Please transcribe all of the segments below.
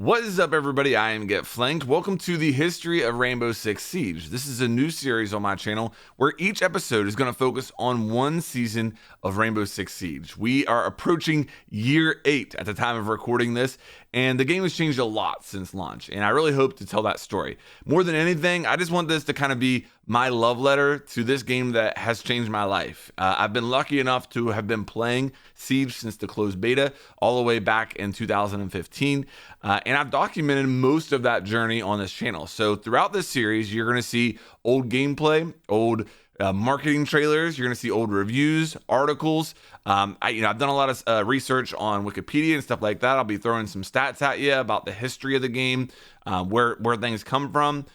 What is up, everybody? I am Get Flanked. Welcome to the history of Rainbow Six Siege. This is a new series on my channel where each episode is going to focus on one season of Rainbow Six Siege. We are approaching year 8 at the time of recording this, and the game has changed a lot since launch, and I really hope to tell that story. More than anything, I just want this to kind of be my love letter to this game that has changed my life. I've been lucky enough to have been playing Siege since the closed beta all the way back in 2015, and I've documented most of that journey on this channel. So throughout this series, you're going to see old gameplay, old marketing trailers, you're going to see old reviews, articles. I've done a lot of research on Wikipedia and stuff like that. I'll be throwing some stats at you about the history of the game, where things come from.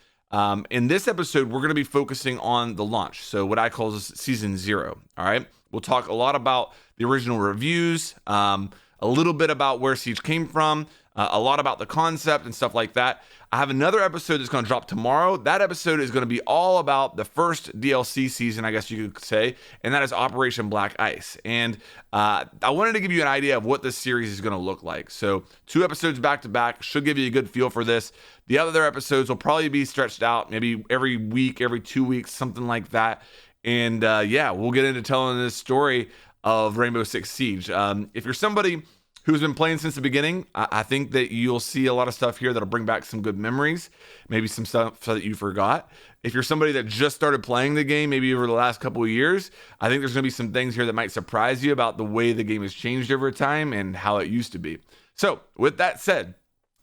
In this episode, we're going to be focusing on the launch. So what I call season 0. All right. We'll talk a lot about the original reviews, a little bit about where Siege came from, a lot about the concept and stuff like that. I have another episode that's going to drop tomorrow. That episode is going to be all about the first DLC season, I guess you could say, and that is Operation Black Ice. And I wanted to give you an idea of what this series is going to look like. So 2 episodes back to back should give you a good feel for this. The other episodes will probably be stretched out, maybe every week, every 2 weeks, something like that. And we'll get into telling this story of Rainbow Six Siege. If you're somebody who's been playing since the beginning, I think that you'll see a lot of stuff here that'll bring back some good memories, maybe some stuff that you forgot. If you're somebody that just started playing the game, maybe over the last couple of years, I think there's going to be some things here that might surprise you about the way the game has changed over time and how it used to be. So with that said,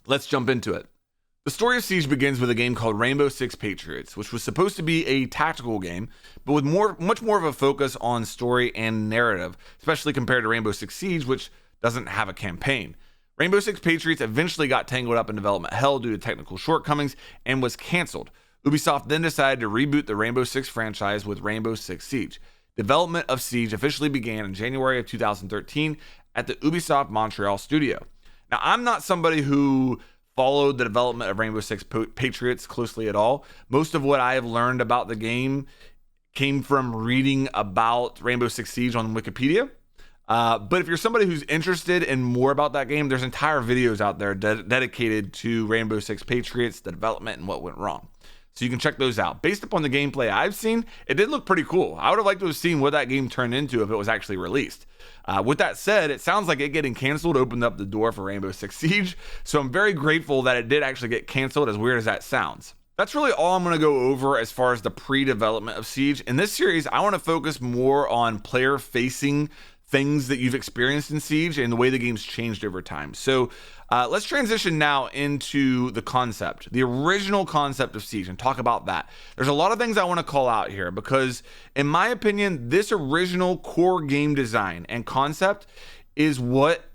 let's jump into it. The story of Siege begins with a game called Rainbow Six Patriots, which was supposed to be a tactical game, but with much more of a focus on story and narrative, especially compared to Rainbow Six Siege, which doesn't have a campaign. Rainbow Six Patriots eventually got tangled up in development hell due to technical shortcomings and was canceled. Ubisoft then decided to reboot the Rainbow Six franchise with Rainbow Six Siege. Development of Siege officially began in January of 2013 at the Ubisoft Montreal studio. Now, I'm not somebody who followed the development of Rainbow Six Patriots closely at all. Most of what I have learned about the game came from reading about Rainbow Six Siege on Wikipedia. But if you're somebody who's interested in more about that game, there's entire videos out there dedicated to Rainbow Six Patriots, the development, and what went wrong. So you can check those out. Based upon the gameplay I've seen, it did look pretty cool. I would have liked to have seen what that game turned into if it was actually released. With that said, it sounds like it getting canceled opened up the door for Rainbow Six Siege. So I'm very grateful that it did actually get canceled, as weird as that sounds. That's really all I'm going to go over as far as the pre-development of Siege. In this series, I want to focus more on player-facing things that you've experienced in Siege and the way the game's changed over time. So let's transition now into the concept, the original concept of Siege, and talk about that. There's a lot of things I want to call out here because, in my opinion, this original core game design and concept is what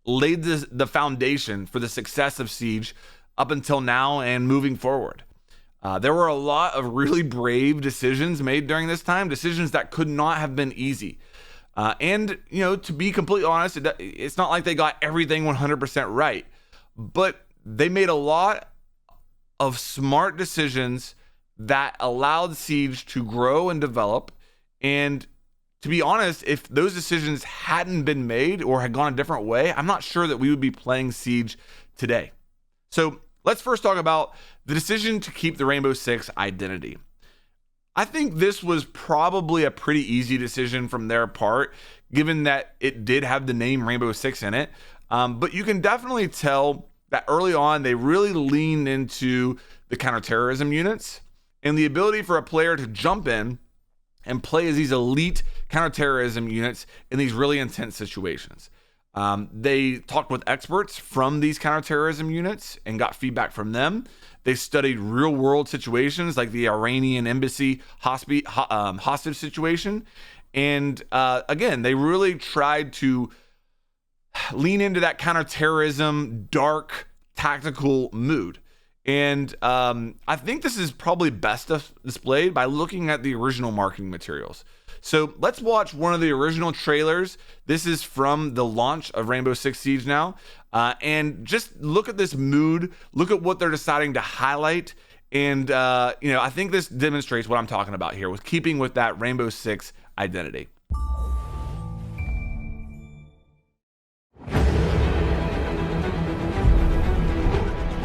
laid the foundation for the success of Siege up until now and moving forward. There were a lot of really brave decisions made during this time, decisions that could not have been easy. And to be completely honest, it's not like they got everything 100% right, but they made a lot of smart decisions that allowed Siege to grow and develop. And to be honest, if those decisions hadn't been made or had gone a different way, I'm not sure that we would be playing Siege today. So let's first talk about the decision to keep the Rainbow Six identity. I think this was probably a pretty easy decision from their part, given that it did have the name Rainbow Six in it. But you can definitely tell that early on, they really leaned into the counterterrorism units and the ability for a player to jump in and play as these elite counterterrorism units in these really intense situations. They talked with experts from these counterterrorism units and got feedback from them. They studied real-world situations like the Iranian embassy hostage situation. And again, they really tried to lean into that counterterrorism, dark, tactical mood. And I think this is probably best displayed by looking at the original marketing materials. So let's watch one of the original trailers. This is from the launch of Rainbow Six Siege now. And just look at this mood. Look at what they're deciding to highlight. And, I think this demonstrates what I'm talking about here with keeping with that Rainbow Six identity.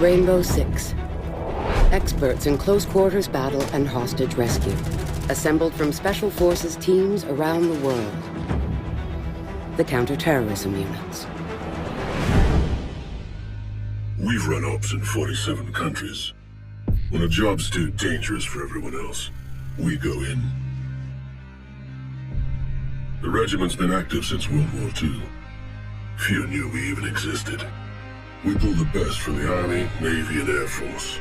Rainbow Six. Experts in close quarters battle and hostage rescue. Assembled from special forces teams around the world. The counterterrorism units. We've run ops in 47 countries. When a job's too dangerous for everyone else, we go in. The regiment's been active since World War II. Few knew we even existed. We pull the best from the Army, Navy, and Air Force.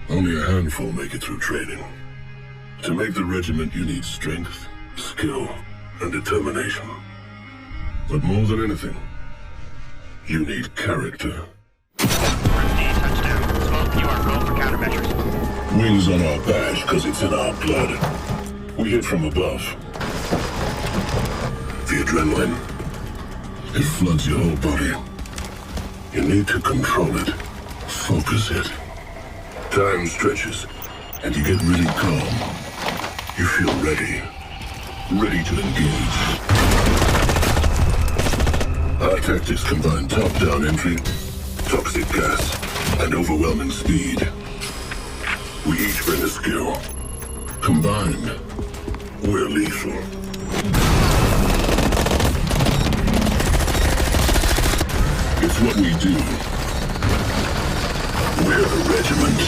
Only a handful make it through training. To make the regiment, you need strength, skill, and determination. But more than anything, you need character. Touchdown. Smoke, you are go for countermeasures. Wings on our badge, because it's in our blood. We hit from above. The adrenaline, it floods your whole body. You need to control it, focus it. Time stretches, and you get really calm. You feel ready to engage. Our tactics combine top-down entry, toxic gas, and overwhelming speed. We each bring a skill. Combined, we're lethal. It's what we do. We're the regiment.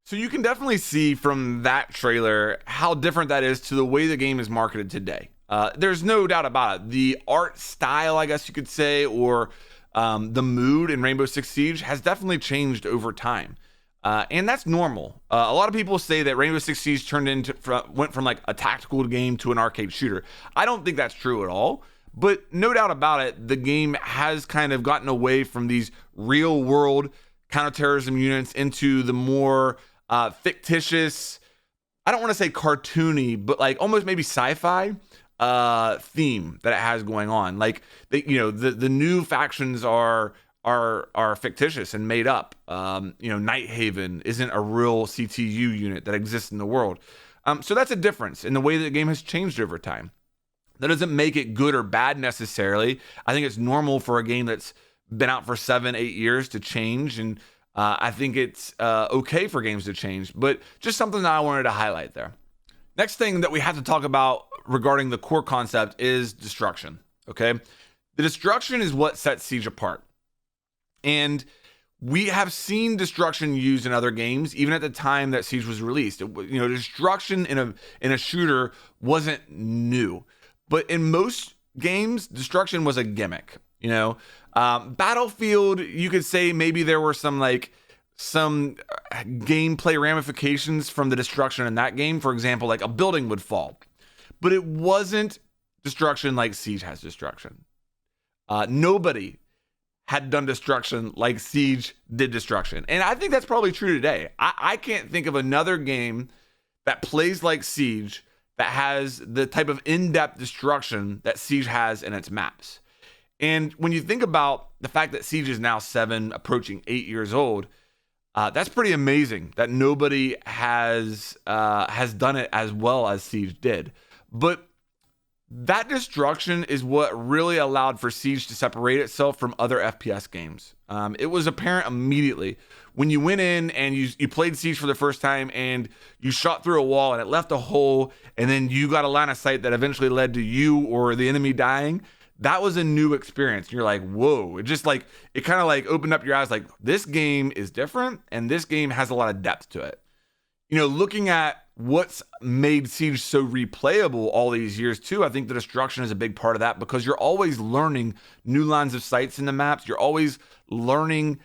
So you can definitely see from that trailer how different that is to the way the game is marketed today. There's no doubt about it. The art style, I guess you could say, or the mood in Rainbow Six Siege has definitely changed over time. And that's normal. A lot of people say that Rainbow Six Siege went from like a tactical game to an arcade shooter. I don't think that's true at all. But no doubt about it, the game has kind of gotten away from these real world counterterrorism units into the more fictitious, I don't want to say cartoony, but like almost maybe sci-fi theme that it has going on. Like the new factions are fictitious and made up. Night Haven isn't a real CTU unit that exists in the world. So that's a difference in the way that the game has changed over time. That doesn't make it good or bad necessarily. I think it's normal for a game that's been out for 7-8 years to change, and I think it's okay for games to change, but just something that I wanted to highlight there. Next thing that we have to talk about regarding the core concept is destruction, okay? The destruction is what sets Siege apart. And we have seen destruction used in other games, even at the time that Siege was released. Destruction in a shooter wasn't new. But in most games, destruction was a gimmick. Battlefield, you could say maybe there were some gameplay ramifications from the destruction in that game. For example, like a building would fall, but it wasn't destruction like Siege has destruction. Nobody had done destruction like Siege did destruction. And I think that's probably true today. I can't think of another game that plays like Siege that has the type of in-depth destruction that Siege has in its maps. And when you think about the fact that Siege is now 7, approaching 8 years old, that's pretty amazing that nobody has done it as well as Siege did. But that destruction is what really allowed for Siege to separate itself from other FPS games. It was apparent immediately when you went in and you played Siege for the first time and you shot through a wall and it left a hole, and then you got a line of sight that eventually led to you or the enemy dying. That was a new experience. You're like, whoa. It kind of opened up your eyes like, this game is different and this game has a lot of depth to it. Looking at what's made Siege so replayable all these years too, I think the destruction is a big part of that, because you're always learning new lines of sights in the maps. You're always learning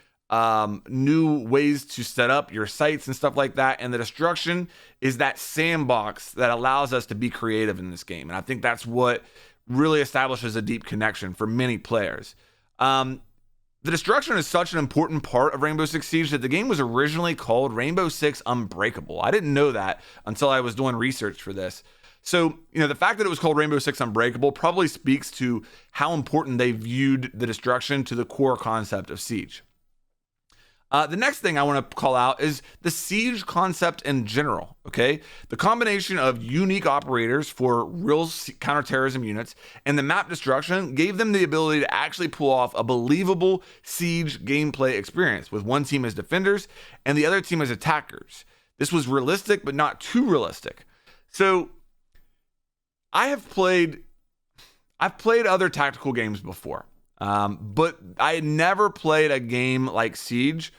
new ways to set up your sights and stuff like that. And the destruction is that sandbox that allows us to be creative in this game. And I think that's what really establishes a deep connection for many players. The destruction is such an important part of Rainbow Six Siege that the game was originally called Rainbow Six Unbreakable. I didn't know that until I was doing research for this. So, the fact that it was called Rainbow Six Unbreakable probably speaks to how important they viewed the destruction to the core concept of Siege. The next thing I want to call out is the siege concept in general, okay? The combination of unique operators for real counterterrorism units and the map destruction gave them the ability to actually pull off a believable siege gameplay experience with one team as defenders and the other team as attackers. This was realistic, but not too realistic. So I've played other tactical games before. But I had never played a game like Siege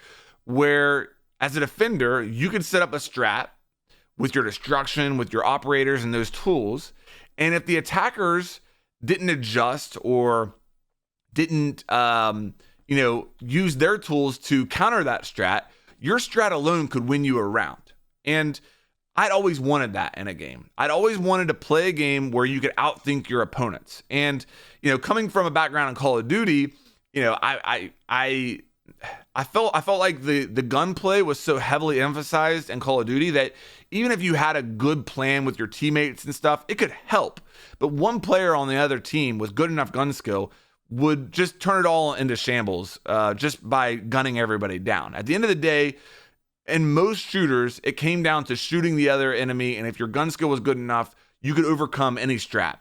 where, as a defender, you could set up a strat with your destruction, with your operators and those tools. And if the attackers didn't adjust or didn't, use their tools to counter that strat, your strat alone could win you a round. And I'd always wanted that in a game. I'd always wanted to play a game where you could outthink your opponents. And, coming from a background in Call of Duty, I felt like the gunplay was so heavily emphasized in Call of Duty that even if you had a good plan with your teammates and stuff, it could help. But one player on the other team with good enough gun skill would just turn it all into shambles just by gunning everybody down. At the end of the day, in most shooters, it came down to shooting the other enemy, and if your gun skill was good enough, you could overcome any strat.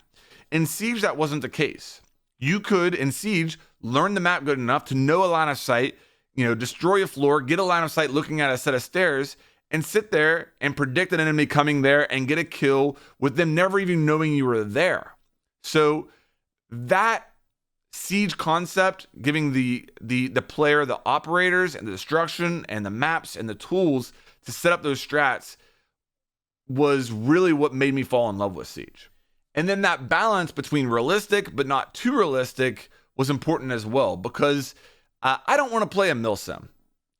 In Siege, that wasn't the case. You could, in Siege, learn the map good enough to know a line of sight, destroy a floor, get a line of sight looking at a set of stairs, and sit there and predict an enemy coming there and get a kill with them never even knowing you were there. So that Siege concept, giving the player the operators and the destruction and the maps and the tools to set up those strats, was really what made me fall in love with Siege. And then that balance between realistic but not too realistic was important as well, because I don't want to play a milsim.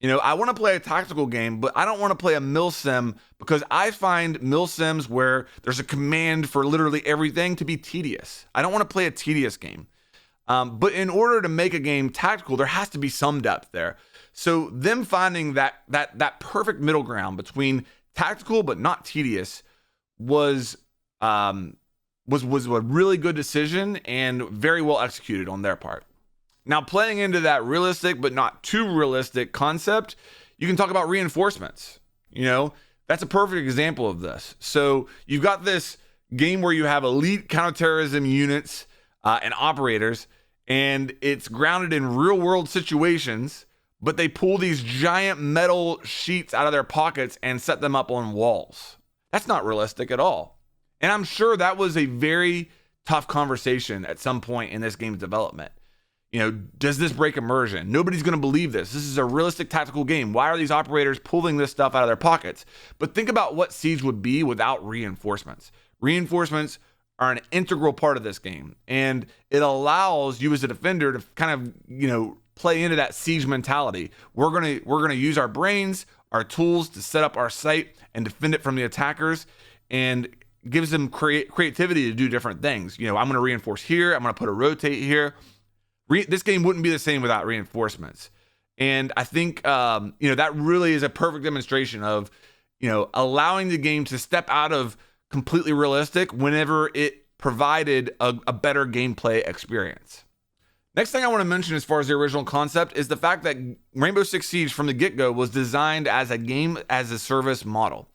I want to play a tactical game, but I don't want to play a milsim because I find milsims where there's a command for literally everything to be tedious. I don't want to play a tedious game. But in order to make a game tactical, there has to be some depth there. So them finding that perfect middle ground between tactical but not tedious was a really good decision and very well executed on their part. Now, playing into that realistic but not too realistic concept, you can talk about reinforcements. That's a perfect example of this. So you've got this game where you have elite counterterrorism units and operators, and it's grounded in real world situations, but they pull these giant metal sheets out of their pockets and set them up on walls. That's not realistic at all. And I'm sure that was a very tough conversation at some point in this game's development. Does this break immersion? Nobody's going to believe this. This is a realistic tactical game. Why are these operators pulling this stuff out of their pockets? But think about what Siege would be without reinforcements. Reinforcements are an integral part of this game, and it allows you as a defender to kind of, play into that Siege mentality. We're going to use our brains, our tools to set up our site and defend it from the attackers, and gives them creativity to do different things. I'm going to reinforce here. I'm going to put a rotate here. This game wouldn't be the same without reinforcements. And I think, that really is a perfect demonstration of, allowing the game to step out of completely realistic whenever it provided a better gameplay experience. Next thing I want to mention as far as the original concept is the fact that Rainbow Six Siege from the get-go was designed as a game as a service model.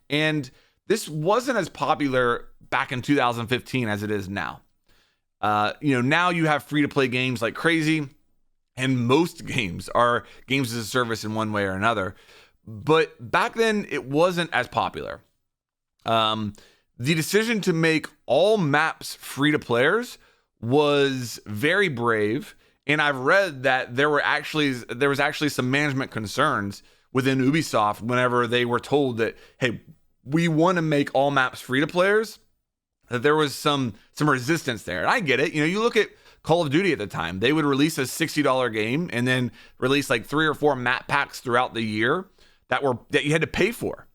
And this wasn't as popular back in 2015 as it is now. Now you have free-to-play games like crazy, and most games are games as a service in one way or another. But back then, it wasn't as popular. The decision to make all maps free to players was very brave, and I've read that there was actually some management concerns within Ubisoft whenever they were told that, hey, we want to make all maps free to players, that there was some resistance there. And I get it. You look at Call of Duty at the time, they would release a $60 game and then release like 3 or 4 map packs throughout the year that you had to pay for.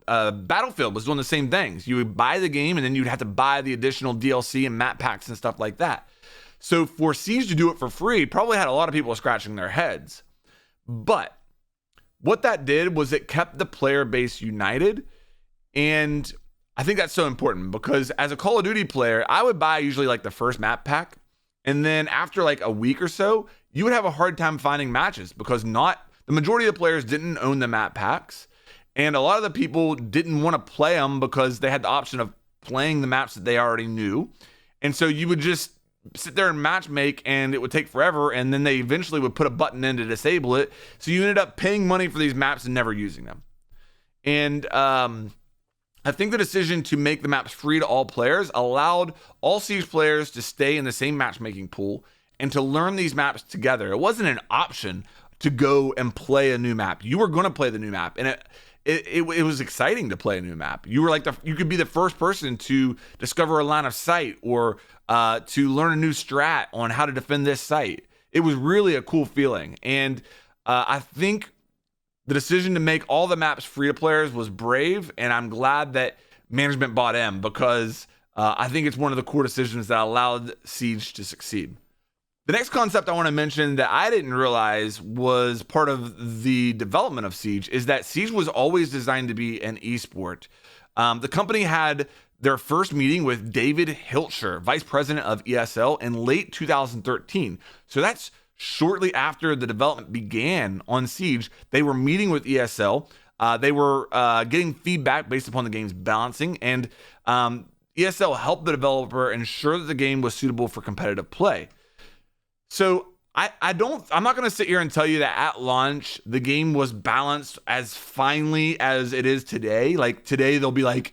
Battlefield was doing the same things. You would buy the game and then you'd have to buy the additional DLC and map packs and stuff like that. So for Siege to do it for free probably had a lot of people scratching their heads. But what that did was it kept the player base united. And I think that's so important because as a Call of Duty player, I would buy usually like the first map pack. And then after like a week or so, you would have a hard time finding matches because not the majority of the players didn't own the map packs. And a lot of the people didn't want to play them because they had the option of playing the maps that they already knew. And so you would just sit there and match make, and it would take forever. And then they eventually would put a button in to disable it. So you ended up paying money for these maps and never using them. And I think the decision to make the maps free to all players allowed all Siege players to stay in the same matchmaking pool and to learn these maps together. It wasn't an option to go and play a new map. You were going to play the new map, and it was exciting to play a new map. You were like you could be the first person to discover a line of sight or to learn a new strat on how to defend this site. It was really a cool feeling, and I think the decision to make all the maps free to players was brave, and I'm glad that management bought in because I think it's one of the core decisions that allowed Siege to succeed. The next concept I want to mention that I didn't realize was part of the development of Siege is that Siege was always designed to be an esport. The company had their first meeting with David Hilscher, vice president of ESL, in late 2013. So that's shortly after the development began on Siege. They were meeting with ESL. They were getting feedback based upon the game's balancing, and ESL helped the developer ensure that the game was suitable for competitive play. So I'm not going to sit here and tell you that at launch, the game was balanced as finely as it is today. Like today, they'll be like,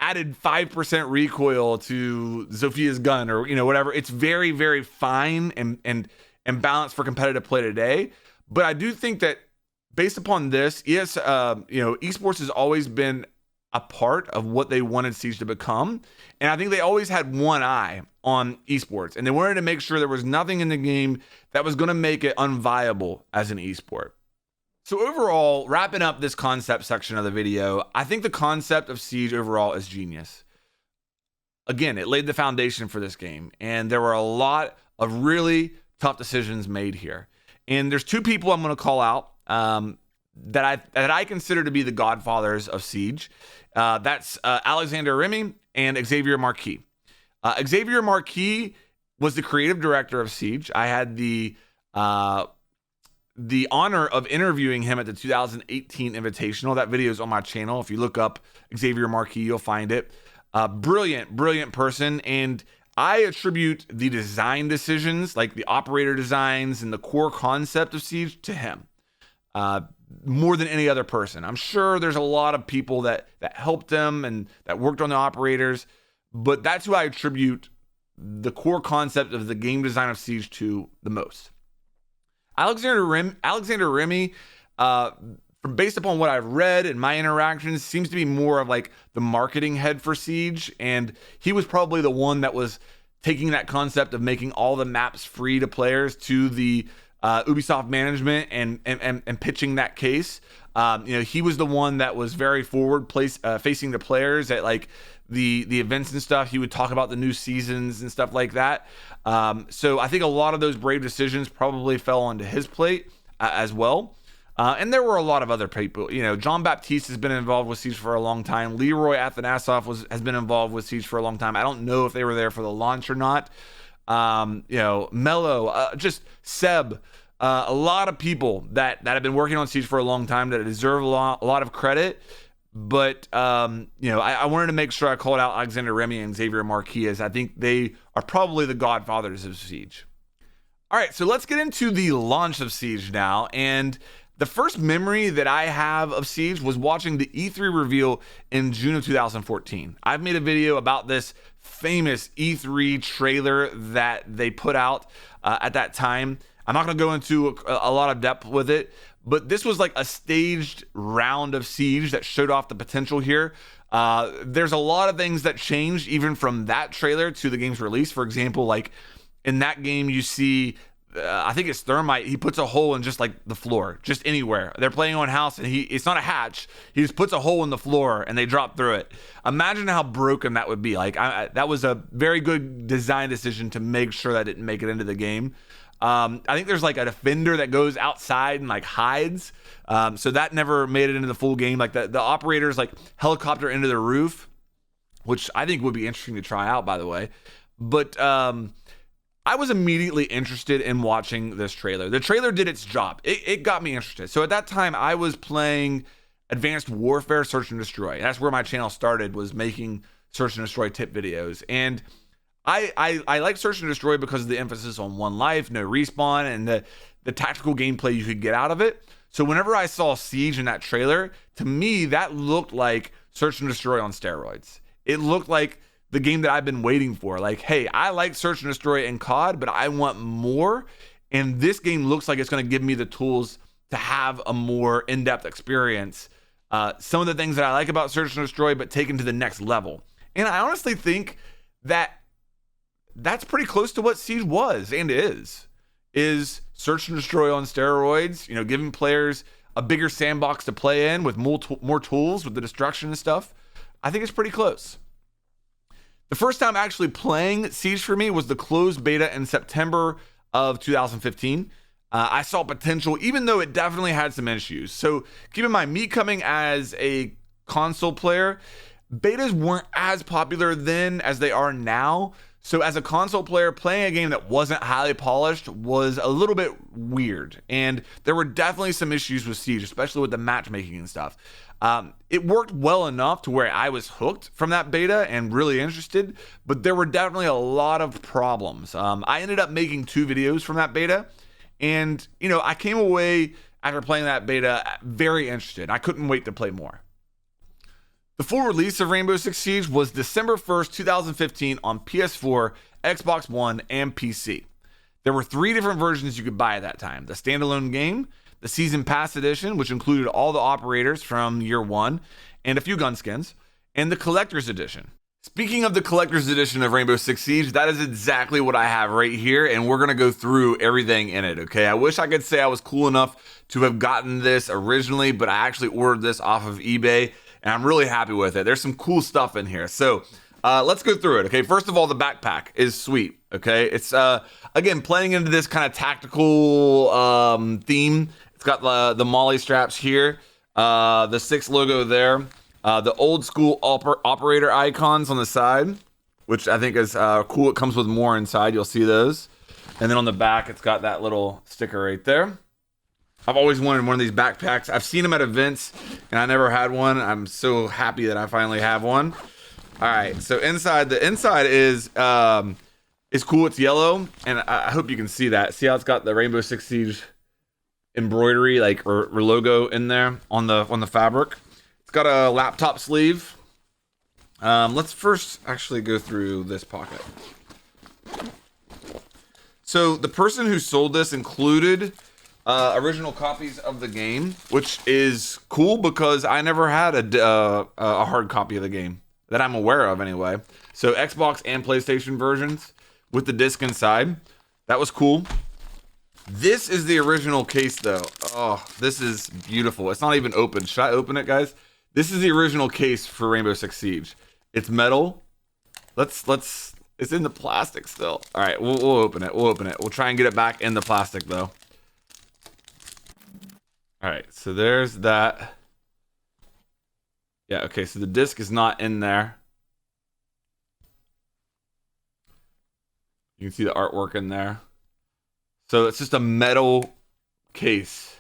added 5% recoil to Zophia's gun or, whatever. It's very, very fine and balanced for competitive play today. But I do think that based upon this, esports has always been a part of what they wanted Siege to become. And I think they always had one eye on esports, and they wanted to make sure there was nothing in the game that was going to make it unviable as an esport. So overall, wrapping up this concept section of the video, I think the concept of Siege overall is genius. Again, it laid the foundation for this game, and there were a lot of really tough decisions made here. And there's two people I'm going to call out that I consider to be the godfathers of Siege. That's Alexander Remy and Xavier Marquis. Xavier Marquis was the creative director of Siege. I had the honor of interviewing him at the 2018 Invitational. That video is on my channel. If you look up Xavier Marquis, you'll find it. Brilliant person. And I attribute the design decisions, like the operator designs and the core concept of Siege, to him. More than any other person. I'm sure there's a lot of people that helped him and that worked on the operators, but that's who I attribute the core concept of the game design of Siege to the most. Alexander Remy, based upon what I've read and my interactions, seems to be more of like the marketing head for Siege, and he was probably the one that was taking that concept of making all the maps free to players to the Ubisoft management and pitching that case. He was the one that was very forward facing the players at like the events and stuff. He would talk about the new seasons and stuff like that. So I think a lot of those brave decisions probably fell onto his plate as well. And there were a lot of other people. John Baptiste has been involved with Siege for a long time. Leroy Athanasov has been involved with Siege for a long time. I don't know if they were there for the launch or not. Mello, just Seb, a lot of people that have been working on Siege for a long time that deserve a lot of credit. But, I wanted to make sure I called out Alexander Remy and Xavier Marquis, as I think they are probably the godfathers of Siege. All right, so let's get into the launch of Siege now. And the first memory that I have of Siege was watching the E3 reveal in June of 2014. I've made a video about this famous E3 trailer that they put out at that time. I'm not going to go into a lot of depth with it, but this was like a staged round of Siege that showed off the potential here. There's a lot of things that changed even from that trailer to the game's release. For example, like in that game, you see, I think it's Thermite. He puts a hole in just like the floor, just anywhere. They're playing on house and it's not a hatch. He just puts a hole in the floor and they drop through it. Imagine how broken that would be. Like that was a very good design decision to make sure that didn't make it into the game. I think there's like a defender that goes outside and like hides. So that never made it into the full game. Like the operators like helicopter into the roof, which I think would be interesting to try out, by the way. But I was immediately interested in watching this trailer. The trailer did its job. It got me interested. So at that time, I was playing Advanced Warfare Search and Destroy. That's where my channel started, was making Search and Destroy tip videos. And I like Search and Destroy because of the emphasis on one life, no respawn, and the tactical gameplay you could get out of it. So whenever I saw Siege in that trailer, to me, that looked like Search and Destroy on steroids. It looked like the game that I've been waiting for. Like, hey, I like Search and Destroy and COD, but I want more. And this game looks like it's going to give me the tools to have a more in-depth experience. Some of the things that I like about Search and Destroy, but taken to the next level. And I honestly think that that's pretty close to what Siege was and is Search and Destroy on steroids, you know, giving players a bigger sandbox to play in with more tools with the destruction and stuff. I think it's pretty close. The first time actually playing Siege for me was the closed beta in September of 2015. I saw potential, even though it definitely had some issues. So keep in mind, me coming as a console player, betas weren't as popular then as they are now. So as a console player, playing a game that wasn't highly polished was a little bit weird. And there were definitely some issues with Siege, especially with the matchmaking and stuff. It worked well enough to where I was hooked from that beta and really interested, but there were definitely a lot of problems. I ended up making 2 videos from that beta, and you know, I came away after playing that beta very interested. I couldn't wait to play more. The full release of Rainbow Six Siege was December 1st, 2015 on PS4, Xbox One, and PC. There were 3 different versions you could buy at that time: the standalone game, the Season Pass Edition, which included all the operators from year 1 and a few gun skins, and the Collector's Edition. Speaking of the Collector's Edition of Rainbow Six Siege, that is exactly what I have right here, and we're gonna go through everything in it, okay? I wish I could say I was cool enough to have gotten this originally, but I actually ordered this off of eBay, and I'm really happy with it. There's some cool stuff in here. So let's go through it, okay? First of all, the backpack is sweet, okay? It's, again, playing into this kind of tactical theme. It's got the Molly straps here, the 6 logo there, the old school operator icons on the side, which I think is cool. It comes with more inside. You'll see those. And then on the back, it's got that little sticker right there. I've always wanted one of these backpacks. I've seen them at events, and I never had one. I'm so happy that I finally have one. All right, so the inside is cool. It's yellow, and I hope you can see that. See how it's got the Rainbow Six Siege embroidery, like or logo in there on the fabric. It's got a laptop sleeve. Let's first actually go through this pocket. So the person who sold this included original copies of the game, which is cool because I never had a hard copy of the game that I'm aware of anyway. So Xbox and PlayStation versions with the disc inside. That was cool. This is the original case though. Oh, this is beautiful. It's not even open. Should I open it, guys? This is the original case for Rainbow Six Siege. It's metal. Let's it's in the plastic still. All right, we'll open it. We'll try and get it back in the plastic though. All right, so there's that. Yeah, okay, so the disc is not in there. You can see the artwork in there. So it's just a metal case,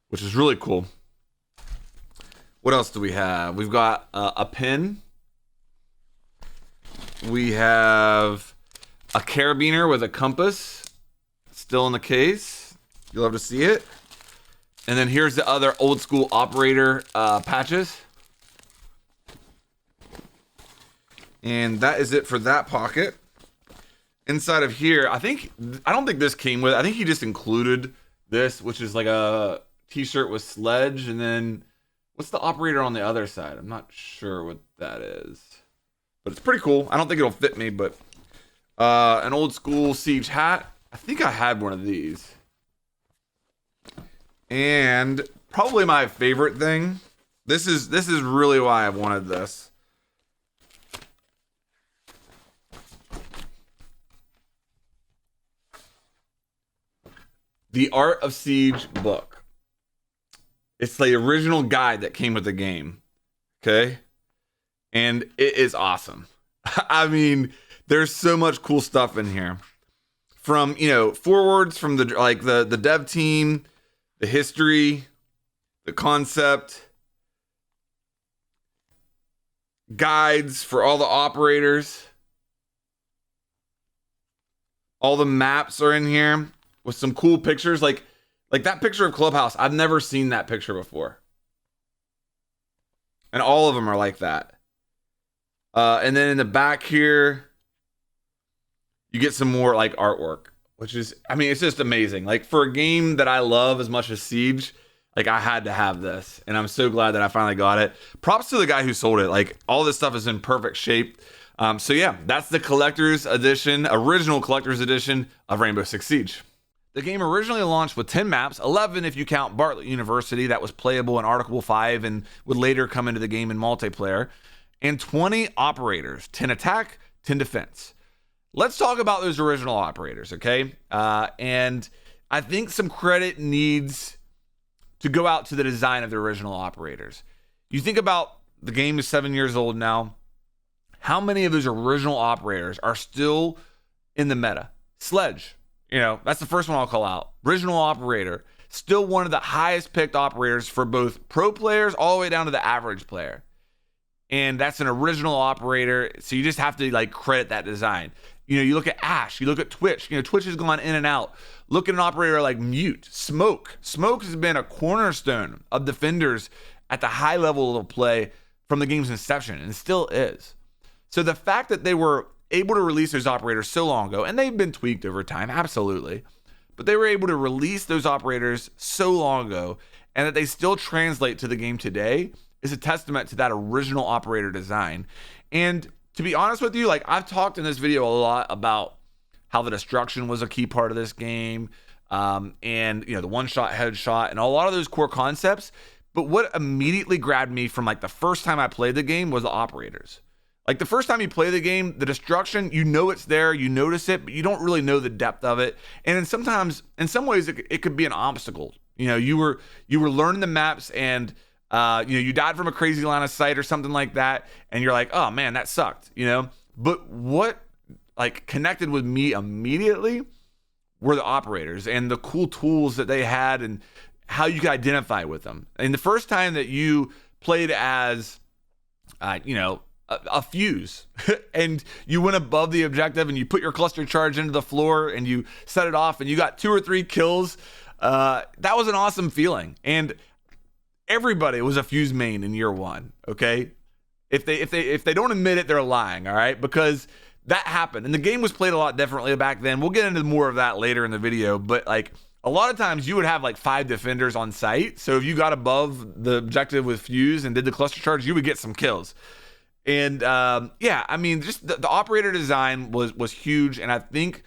which is really cool. What else do we have? We've got a pin. We have a carabiner with a compass still in the case. You'll love to see it. And then here's the other old school operator patches. And that is it for that pocket. Inside of here, I don't think this came with it. I think he just included this, which is like a t-shirt with Sledge. And then what's the operator on the other side? I'm not sure what that is. But it's pretty cool. I don't think it'll fit me, but an old school Siege hat. I think I had one of these. And probably my favorite thing. This is really why I wanted this. The Art of Siege book. It's the original guide that came with the game. Okay? And it is awesome. I mean, there's so much cool stuff in here. from, forwards from the dev team, the history, the concept, guides for all the operators. All the maps are in here with some cool pictures. Like that picture of Clubhouse, I've never seen that picture before. And all of them are like that. And then in the back here, you get some more like artwork, which is, it's just amazing. Like for a game that I love as much as Siege, like I had to have this, and I'm so glad that I finally got it. Props to the guy who sold it. Like all this stuff is in perfect shape. So yeah, that's the collector's edition, original collector's edition of Rainbow Six Siege. The game originally launched with 10 maps, 11 if you count Bartlett University, that was playable in Article 5 and would later come into the game in multiplayer, and 20 operators, 10 attack, 10 defense. Let's talk about those original operators, okay? And I think some credit needs to go out to the design of the original operators. You think about the game is 7 years old now. How many of those original operators are still in the meta? Sledge, that's the first one I'll call out. Original operator, still one of the highest picked operators for both pro players all the way down to the average player. And that's an original operator, so you just have to credit that design. You look at Ash, you look at Twitch. Twitch has gone in and out. Look at an operator like Mute, Smoke. Smoke has been a cornerstone of defenders at the high level of play from the game's inception, and still is. So the fact that they were able to release those operators so long ago, and they've been tweaked over time, absolutely, but they were able to release those operators so long ago, and that they still translate to the game today is a testament to that original operator design. And to be honest with you, I've talked in this video a lot about how the destruction was a key part of this game, and the one-shot headshot and a lot of those core concepts. But what immediately grabbed me from the first time I played the game was the operators. The first time you play the game, the destruction, it's there, you notice it, but you don't really know the depth of it. And in some ways, it could be an obstacle. You were learning the maps, and you died from a crazy line of sight or something like that, and you're like, oh man, that sucked. But what connected with me immediately were the operators and the cool tools that they had and how you could identify with them. And the first time that you played as, a fuse and you went above the objective and you put your cluster charge into the floor and you set it off and you got 2 or 3 kills, that was an awesome feeling. And everybody was a fuse main in year one, okay? If they don't admit it, they're lying, all right? Because that happened, and the game was played a lot differently back then. We'll get into more of that later in the video, but a lot of times you would have 5 defenders on site. So if you got above the objective with fuse and did the cluster charge, you would get some kills. And just the operator design was huge, and I think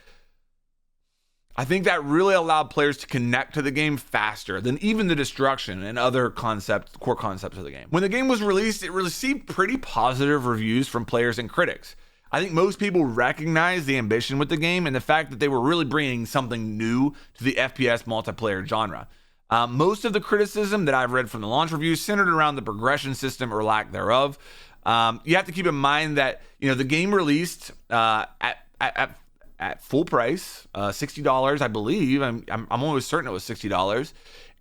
that really allowed players to connect to the game faster than even the destruction and other core concepts of the game. When the game was released, it received pretty positive reviews from players and critics. I think most people recognize the ambition with the game and the fact that they were really bringing something new to the FPS multiplayer genre. Most of the criticism that I've read from the launch reviews centered around the progression system or lack thereof. You have to keep in mind that the game released at full price, $60, I believe. I'm almost certain it was $60,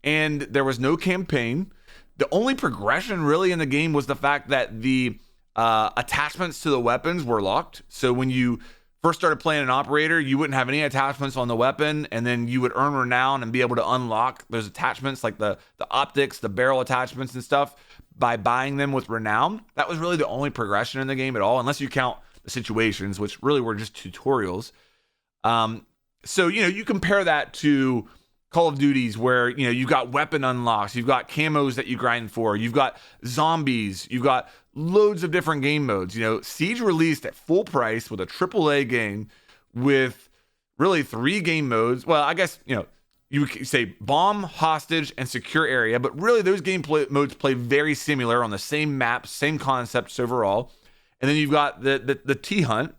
and there was no campaign. The only progression really in the game was the fact that the attachments to the weapons were locked. So when you first started playing an operator, you wouldn't have any attachments on the weapon, and then you would earn renown and be able to unlock those attachments, like the optics, the barrel attachments and stuff, by buying them with renown. That was really the only progression in the game at all, unless you count the situations, which really were just tutorials. So you compare that to Call of Duties, where you've got weapon unlocks, you've got camos that you grind for, you've got zombies, you've got loads of different game modes. Siege released at full price with a AAA game with really 3 game modes. Well, I guess you would say bomb, hostage, and secure area, but really those modes play very similar on the same maps, same concepts overall. And then you've got the T-Hunt,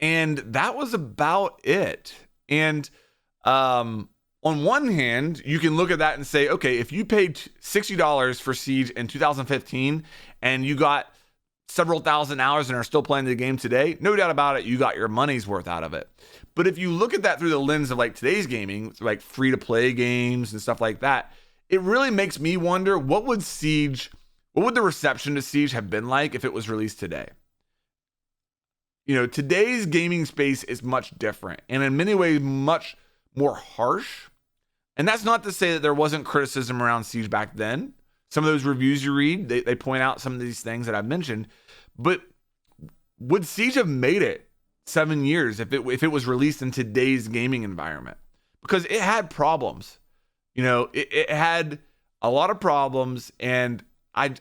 and that was about it. And on one hand, you can look at that and say, okay, if you paid $60 for Siege in 2015 and you got several thousand hours and are still playing the game today, no doubt about it, you got your money's worth out of it. But if you look at that through the lens of like today's gaming, like free to play games and stuff like that, it really makes me wonder, what would the reception to Siege have been like if it was released today? You know, today's gaming space is much different and in many ways much more harsh. And that's not to say that there wasn't criticism around Siege back then. Some of those reviews you read, they point out some of these things that I've mentioned. But would Siege have made it 7 years if it was released in today's gaming environment? Because it had problems. You know, it had a lot of problems, and I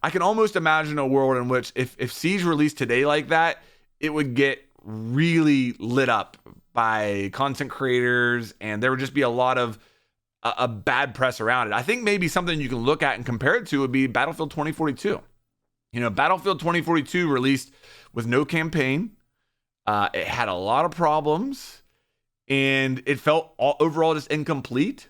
can almost imagine a world in which if Siege released today like that, it would get really lit up by content creators, and there would just be a lot of a bad press around it. I think maybe something you can look at and compare it to would be Battlefield 2042. You know, Battlefield 2042 released with no campaign. It had a lot of problems, and it felt overall just incomplete.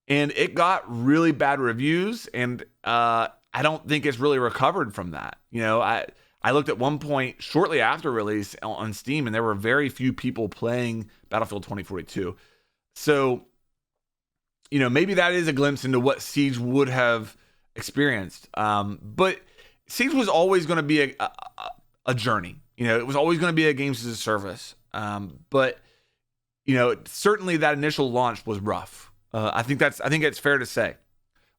And it got really bad reviews, and I don't think it's really recovered from that. You know, I looked at one point shortly after release on Steam, and there were very few people playing Battlefield 2042. So, you know, maybe that is a glimpse into what Siege would have experienced. But Siege was always going to be a journey. You know, it was always going to be a games as a service. But, you know, certainly that initial launch was rough. I think it's fair to say.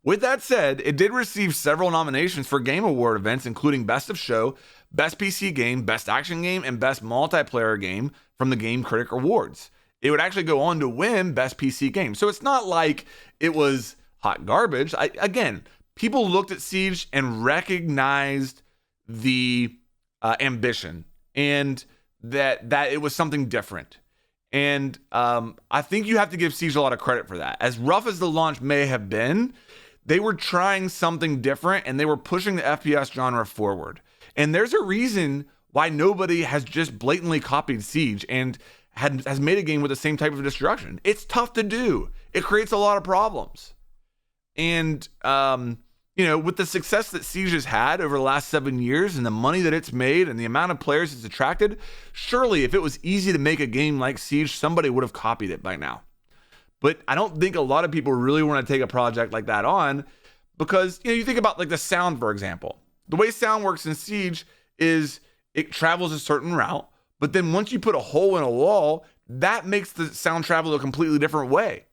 With that said, it did receive several nominations for Game Award events, including Best of Show, Best PC Game, Best Action Game, and Best Multiplayer Game from the Game Critic Awards. It would actually go on to win Best PC Game. So it's not like it was hot garbage. Again, people looked at Siege and recognized the ambition and that it was something different. And I think you have to give Siege a lot of credit for that. As rough as the launch may have been, they were trying something different and they were pushing the FPS genre forward. And there's a reason why nobody has just blatantly copied Siege and has made a game with the same type of destruction. It's tough to do. It creates a lot of problems. And, you know, with the success that Siege has had over the last 7 years and the money that it's made and the amount of players it's attracted, surely if it was easy to make a game like Siege, somebody would have copied it by now. But I don't think a lot of people really want to take a project like that on because, you know, you think about like the sound, for example. The way sound works in Siege is it travels a certain route, but then once you put a hole in a wall, that makes the sound travel a completely different way.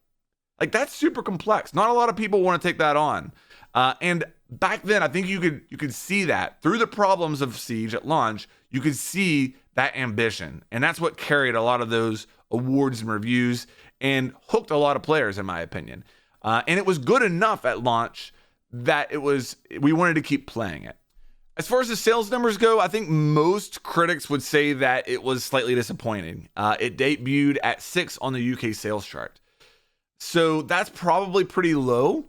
Like, that's super complex. Not a lot of people want to take that on. And back then, I think you could see that through the problems of Siege at launch. You could see that ambition, and that's what carried a lot of those awards and reviews and hooked a lot of players, in my opinion. And it was good enough at launch that we wanted to keep playing it. As far as the sales numbers go, I think most critics would say that it was slightly disappointing. It debuted at 6 on the UK sales chart. So that's probably pretty low,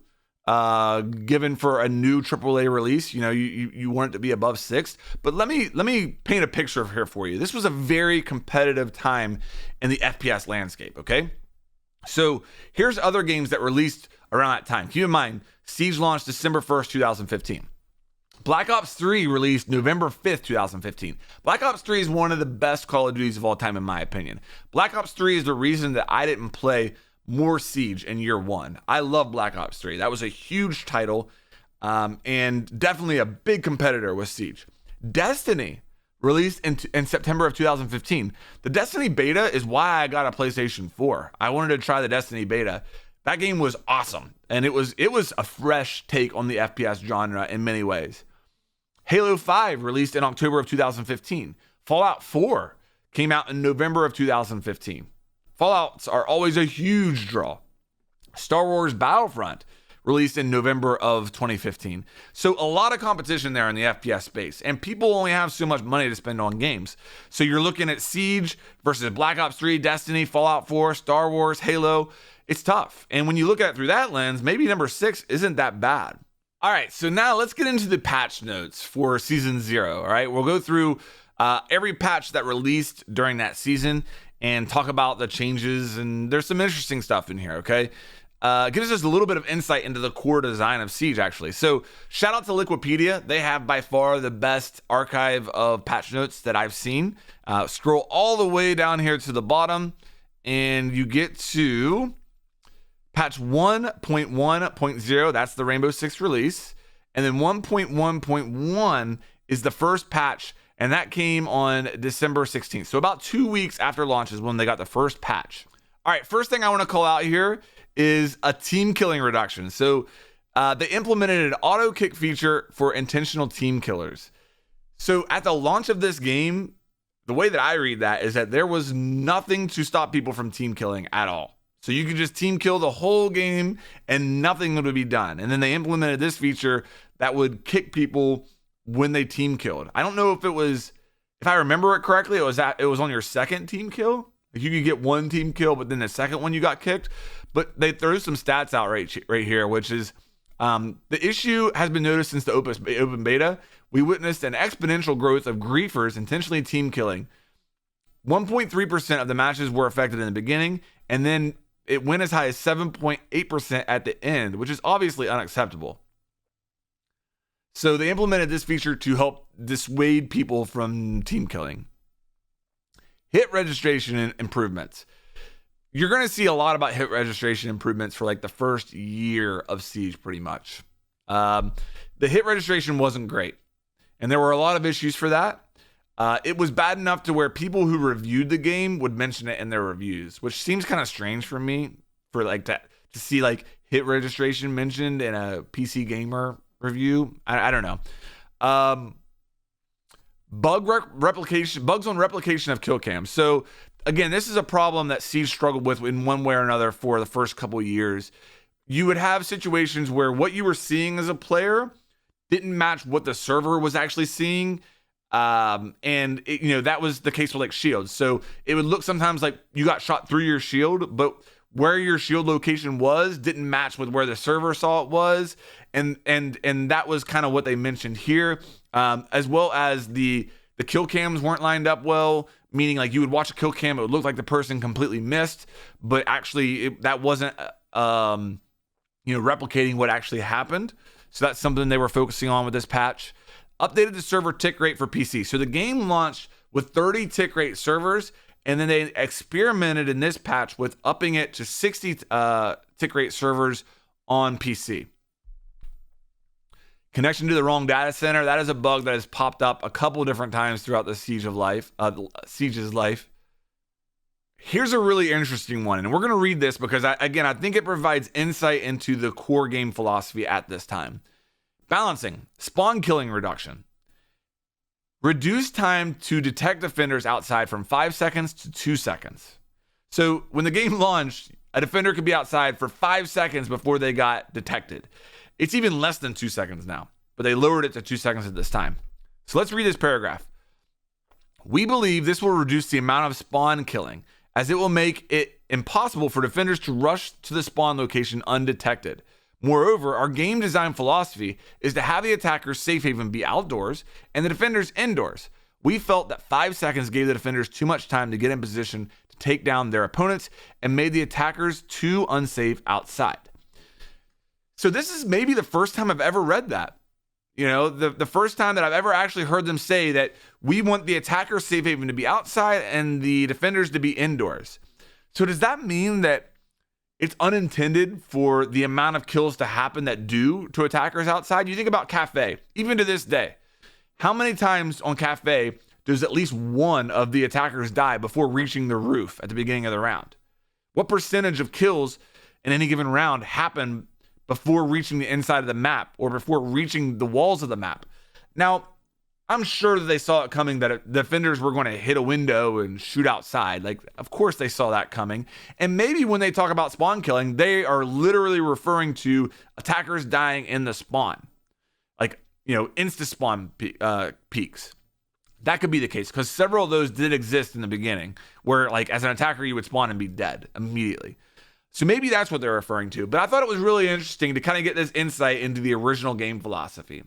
given for a new AAA release. You know, you want it to be above 6. But let me paint a picture here for you. This was a very competitive time in the FPS landscape, okay? So here's other games that released around that time. Keep in mind, Siege launched December 1st, 2015. Black Ops 3 released November 5th, 2015. Black Ops 3 is one of the best Call of Duties of all time, in my opinion. Black Ops 3 is the reason that I didn't play more Siege in year one. I love Black Ops 3. That was a huge title, and definitely a big competitor with Siege. Destiny released in September of 2015. The Destiny beta is why I got a PlayStation 4. I wanted to try the Destiny beta. That game was awesome, and it was a fresh take on the FPS genre in many ways. Halo 5 released in October of 2015. Fallout 4 came out in November of 2015. Fallouts are always a huge draw. Star Wars Battlefront released in November of 2015. So a lot of competition there in the FPS space, and people only have so much money to spend on games. So you're looking at Siege versus Black Ops 3, Destiny, Fallout 4, Star Wars, Halo. It's tough. And when you look at it through that lens, maybe number 6 isn't that bad. All right, so now let's get into the patch notes for Season 0, all right? We'll go through every patch that released during that season and talk about the changes, and there's some interesting stuff in here, okay? gives us a little bit of insight into the core design of Siege, actually. So shout out to Liquipedia. They have by far the best archive of patch notes that I've seen. Scroll all the way down here to the bottom, and you get to patch 1.1.0. That's the Rainbow Six release. And then 1.1.1 is the first patch, and that came on December 16th. So about 2 weeks after launch is when they got the first patch. All right, first thing I want to call out here is a team killing reduction. So they implemented an auto kick feature for intentional team killers. So at the launch of this game, the way that I read that is that there was nothing to stop people from team killing at all. So you could just team kill the whole game and nothing would be done. And then they implemented this feature that would kick people when they team killed. I don't know if I remember it correctly, it was on your second team kill. Like you could get one team kill, but then the second one you got kicked. But they throw some stats out right here, which is the issue has been noticed since the open beta. We witnessed an exponential growth of griefers intentionally team killing. 1.3% of the matches were affected in the beginning, and then it went as high as 7.8% at the end, which is obviously unacceptable. So they implemented this feature to help dissuade people from team killing. Hit registration improvements. You're going to see a lot about hit registration improvements for like the first year of Siege, pretty much. The hit registration wasn't great, and there were a lot of issues for that. It was bad enough to where people who reviewed the game would mention it in their reviews, which seems kind of strange for me, for like to see like hit registration mentioned in a PC gamer review. I don't know. Bugs on replication of kill cams. So again, this is a problem that Siege struggled with in one way or another for the first couple of years. You would have situations where what you were seeing as a player didn't match what the server was actually seeing. And that was the case with like shields. So it would look sometimes like you got shot through your shield, but where your shield location was didn't match with where the server saw it was. And that was kind of what they mentioned here. As well as the kill cams weren't lined up well, meaning like you would watch a kill cam, it would look like the person completely missed, but actually that wasn't, replicating what actually happened. So that's something they were focusing on with this patch. Updated the server tick rate for PC. So the game launched with 30 tick rate servers, and then they experimented in this patch with upping it to 60 tick rate servers on PC. Connection to the wrong data center. That is a bug that has popped up a couple different times throughout the Siege's life. Here's a really interesting one, and we're going to read this because I think it provides insight into the core game philosophy at this time. Balancing, spawn killing reduction. Reduce time to detect defenders outside from 5 seconds to 2 seconds. So when the game launched, a defender could be outside for 5 seconds before they got detected. It's even less than 2 seconds now, but they lowered it to 2 seconds at this time. So let's read this paragraph. We believe this will reduce the amount of spawn killing, as it will make it impossible for defenders to rush to the spawn location undetected. Moreover, our game design philosophy is to have the attacker's safe haven be outdoors and the defenders indoors. We felt that 5 seconds gave the defenders too much time to get in position to take down their opponents and made the attackers too unsafe outside. So this is maybe the first time I've ever read that. The first time that I've ever actually heard them say that we want the attacker's safe haven to be outside and the defenders to be indoors. So does that mean that it's unintended for the amount of kills to happen that do to attackers outside? You think about Cafe, even to this day. How many times on Cafe does at least one of the attackers die before reaching the roof at the beginning of the round? What percentage of kills in any given round happen before reaching the inside of the map or before reaching the walls of the map? Now, I'm sure that they saw it coming that defenders were going to hit a window and shoot outside. Like, of course they saw that coming. And maybe when they talk about spawn killing, they are literally referring to attackers dying in the spawn. Like, insta spawn peaks. That could be the case because several of those did exist in the beginning where, like, as an attacker, you would spawn and be dead immediately. So maybe that's what they're referring to. But I thought it was really interesting to kind of get this insight into the original game philosophy.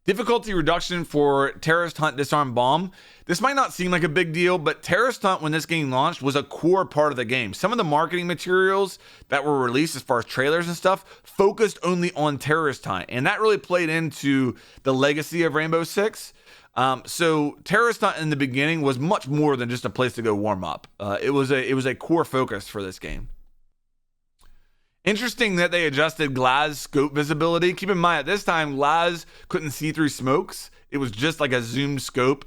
Difficulty reduction for Terrorist Hunt Disarm Bomb. This might not seem like a big deal, but Terrorist Hunt, when this game launched, was a core part of the game. Some of the marketing materials that were released as far as trailers and stuff focused only on Terrorist Hunt, and that really played into the legacy of Rainbow Six. So Terrorist Hunt in the beginning was much more than just a place to go warm up. It was a core focus for this game. Interesting that they adjusted Glaz scope visibility. Keep in mind, at this time, Glaz couldn't see through smokes. It was just like a zoomed scope.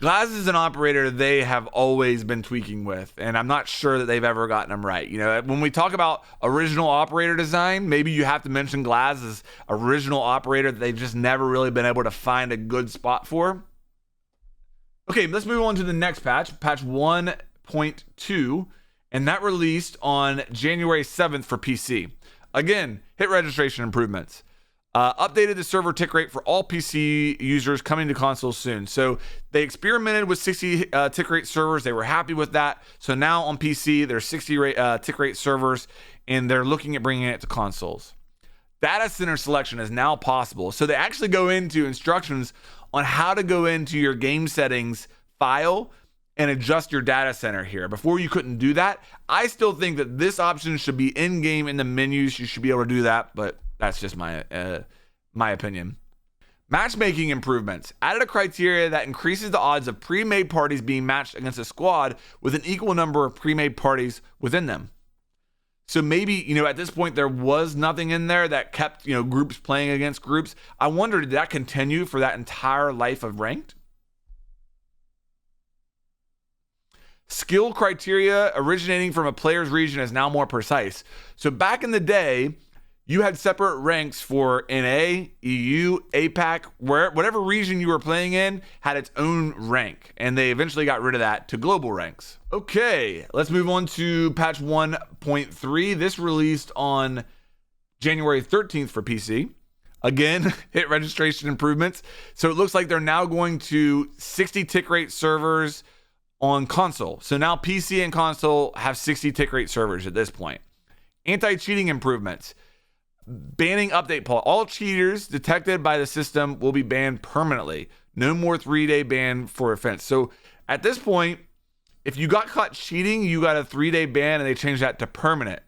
Glaz is an operator they have always been tweaking with, and I'm not sure that they've ever gotten them right. You know, when we talk about original operator design, maybe you have to mention Glaz as original operator that they've just never really been able to find a good spot for. Okay, let's move on to the next patch, patch 1.2. And that released on January 7th for PC. Again, hit registration improvements. Updated the server tick rate for all PC users coming to consoles soon. So they experimented with 60 tick rate servers. They were happy with that. So now on PC, there's 60 tick rate servers, and they're looking at bringing it to consoles. Data center selection is now possible. So they actually go into instructions on how to go into your game settings file and adjust your data center here. Before, you couldn't do that. I still think that this option should be in-game in the menus. You should be able to do that, but that's just my opinion. Matchmaking improvements. Added a criteria that increases the odds of pre-made parties being matched against a squad with an equal number of pre-made parties within them. So maybe, at this point, there was nothing in there that kept, groups playing against groups. I wonder, did that continue for that entire life of ranked? Skill criteria originating from a player's region is now more precise. So back in the day, you had separate ranks for NA, EU, APAC, whatever region you were playing in had its own rank, and they eventually got rid of that to global ranks. Okay, let's move on to patch 1.3. This released on January 13th for PC. Again, hit registration improvements. So it looks like they're now going to 60 tick rate servers on console. So now PC and console have 60 tick rate servers at this point. Anti-cheating improvements. Banning update poll. All cheaters detected by the system will be banned permanently. No more 3-day ban for offense. So at this point, if you got caught cheating, you got a 3-day ban, and they changed that to permanent.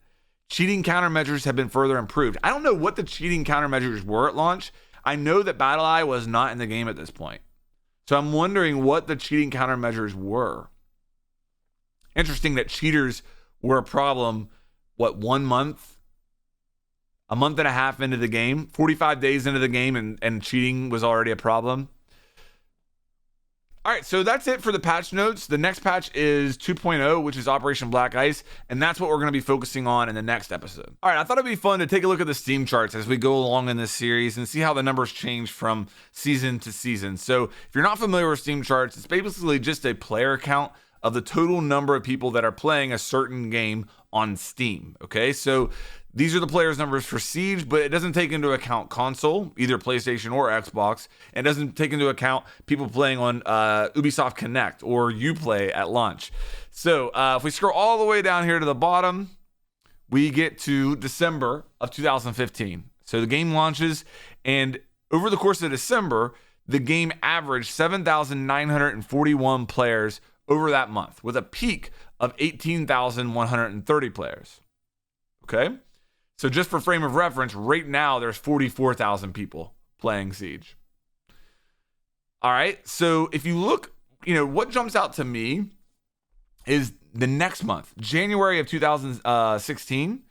Cheating countermeasures have been further improved. I don't know what the cheating countermeasures were at launch. I know that BattleEye was not in the game at this point. So I'm wondering what the cheating countermeasures were. Interesting that cheaters were a problem, a month and a half into the game, 45 days into the game, and cheating was already a problem. All right, so that's it for the patch notes. The next patch is 2.0, which is Operation Black Ice, and that's what we're going to be focusing on in the next episode. All right, I thought it'd be fun to take a look at the Steam charts as we go along in this series and see how the numbers change from season to season. So if you're not familiar with Steam charts, it's basically just a player count of the total number of people that are playing a certain game on Steam, okay? So these are the players' numbers for Siege, but it doesn't take into account console, either PlayStation or Xbox. It doesn't take into account people playing on Ubisoft Connect or Uplay at launch. So if we scroll all the way down here to the bottom, we get to December of 2015. So the game launches, and over the course of December, the game averaged 7,941 players over that month, with a peak of 18,130 players. Okay? So just for frame of reference, right now there's 44,000 people playing Siege. All right, so if you look, what jumps out to me is the next month, January of 2016,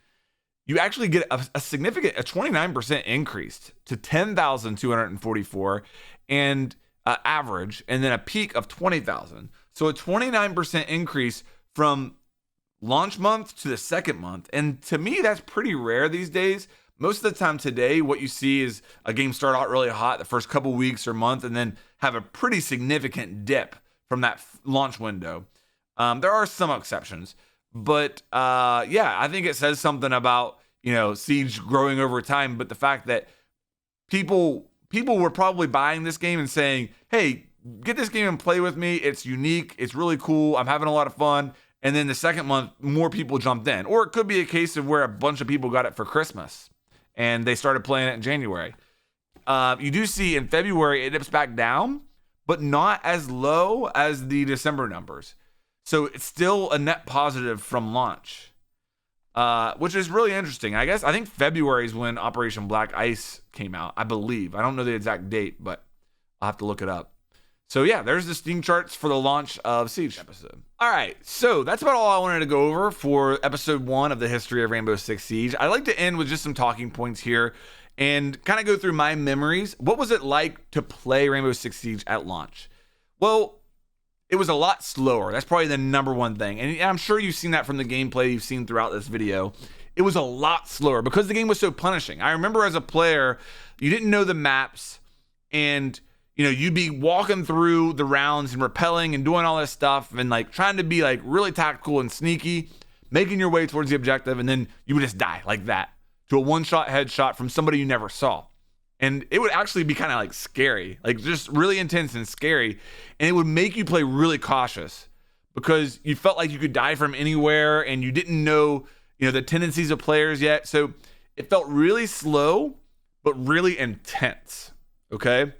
you actually get a significant, 29% increase to 10,244 and average, and then a peak of 20,000. So a 29% increase from launch month to the second month. And to me, that's pretty rare these days. Most of the time today, what you see is a game start out really hot the first couple weeks or month, and then have a pretty significant dip from that launch window. There are some exceptions, but I think it says something about, Siege growing over time, but the fact that people were probably buying this game and saying, hey, get this game and play with me. It's unique. It's really cool. I'm having a lot of fun. And then the second month, more people jumped in. Or it could be a case of where a bunch of people got it for Christmas and they started playing it in January. you do see in February it dips back down, but not as low as the December numbers. So it's still a net positive from launch, which is really interesting. I think February is when Operation Black Ice came out, I believe. I don't know the exact date, but I'll have to look it up. So yeah, there's the Steam charts for the launch of Siege episode. All right, so that's about all I wanted to go over for episode 1 of the history of Rainbow Six Siege. I'd like to end with just some talking points here and kind of go through my memories. What was it like to play Rainbow Six Siege at launch? Well, it was a lot slower. That's probably the number one thing. And I'm sure you've seen that from the gameplay you've seen throughout this video. It was a lot slower because the game was so punishing. I remember as a player, you didn't know the maps, and you'd be walking through the rounds and rappelling and doing all this stuff and like trying to be like really tactical and sneaky, making your way towards the objective, and then you would just die like that to a one-shot headshot from somebody you never saw. And it would actually be kind of like scary, like just really intense and scary. And it would make you play really cautious because you felt like you could die from anywhere and you didn't know, the tendencies of players yet. So it felt really slow, but really intense. Okay.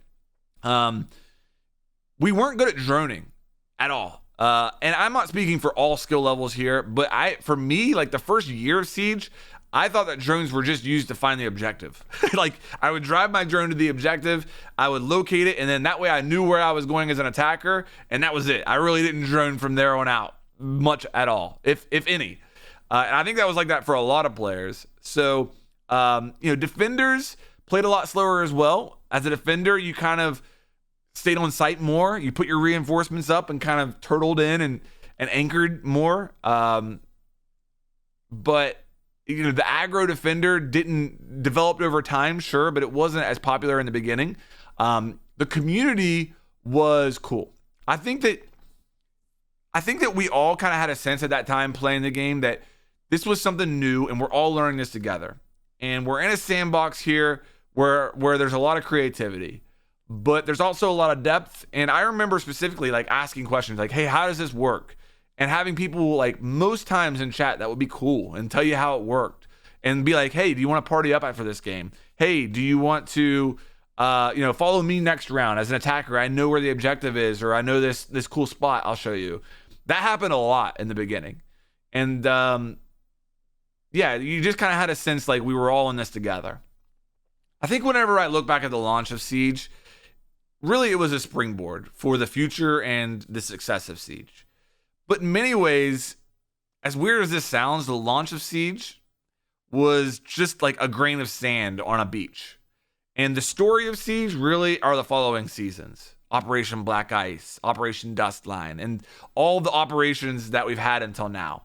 We weren't good at droning at all. And I'm not speaking for all skill levels here, but for me, like the first year of Siege, I thought that drones were just used to find the objective. Like I would drive my drone to the objective, I would locate it, and then that way I knew where I was going as an attacker, and that was it. I really didn't drone from there on out much at all, if any. And I think that was like that for a lot of players. So, defenders played a lot slower as well. As a defender, you kind of stayed on site more. You put your reinforcements up and kind of turtled in and anchored more. But the aggro defender didn't develop over time, sure, but it wasn't as popular in the beginning. The community was cool. I think that we all kind of had a sense at that time playing the game that this was something new and we're all learning this together. And we're in a sandbox here where there's a lot of creativity, but there's also a lot of depth. And I remember specifically like asking questions like, hey, how does this work? And having people like most times in chat that would be cool and tell you how it worked and be like, hey, do you want to party up after this game? Hey, do you want to, follow me next round as an attacker? I know where the objective is, or I know this cool spot. I'll show you. That happened a lot in the beginning. And, you just kind of had a sense like we were all in this together. I think whenever I look back at the launch of Siege, really it was a springboard for the future and the success of Siege. But in many ways, as weird as this sounds, the launch of Siege was just like a grain of sand on a beach. And the story of Siege really are the following seasons: Operation Black Ice, Operation Dustline, and all the operations that we've had until now.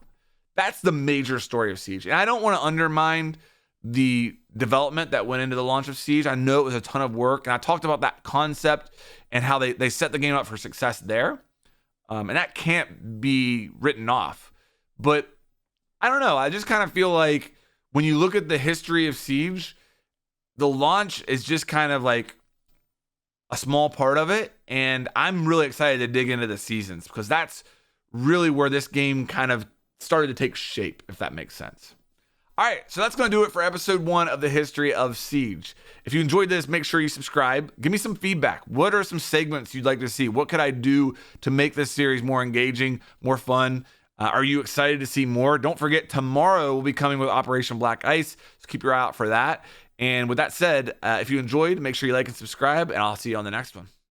That's the major story of Siege. And I don't want to undermine the development that went into the launch of Siege. I know it was a ton of work, and I talked about that concept and how they set the game up for success there. And that can't be written off. But I don't know. I just kind of feel like when you look at the history of Siege, the launch is just kind of like a small part of it. And I'm really excited to dig into the seasons because that's really where this game kind of started to take shape, if that makes sense. All right, so that's going to do it for episode 1 of the history of Siege. If you enjoyed this, make sure you subscribe. Give me some feedback. What are some segments you'd like to see? What could I do to make this series more engaging, more fun? Are you excited to see more? Don't forget, tomorrow we'll be coming with Operation Black Ice, so keep your eye out for that. And with that said, if you enjoyed, make sure you like and subscribe, and I'll see you on the next one.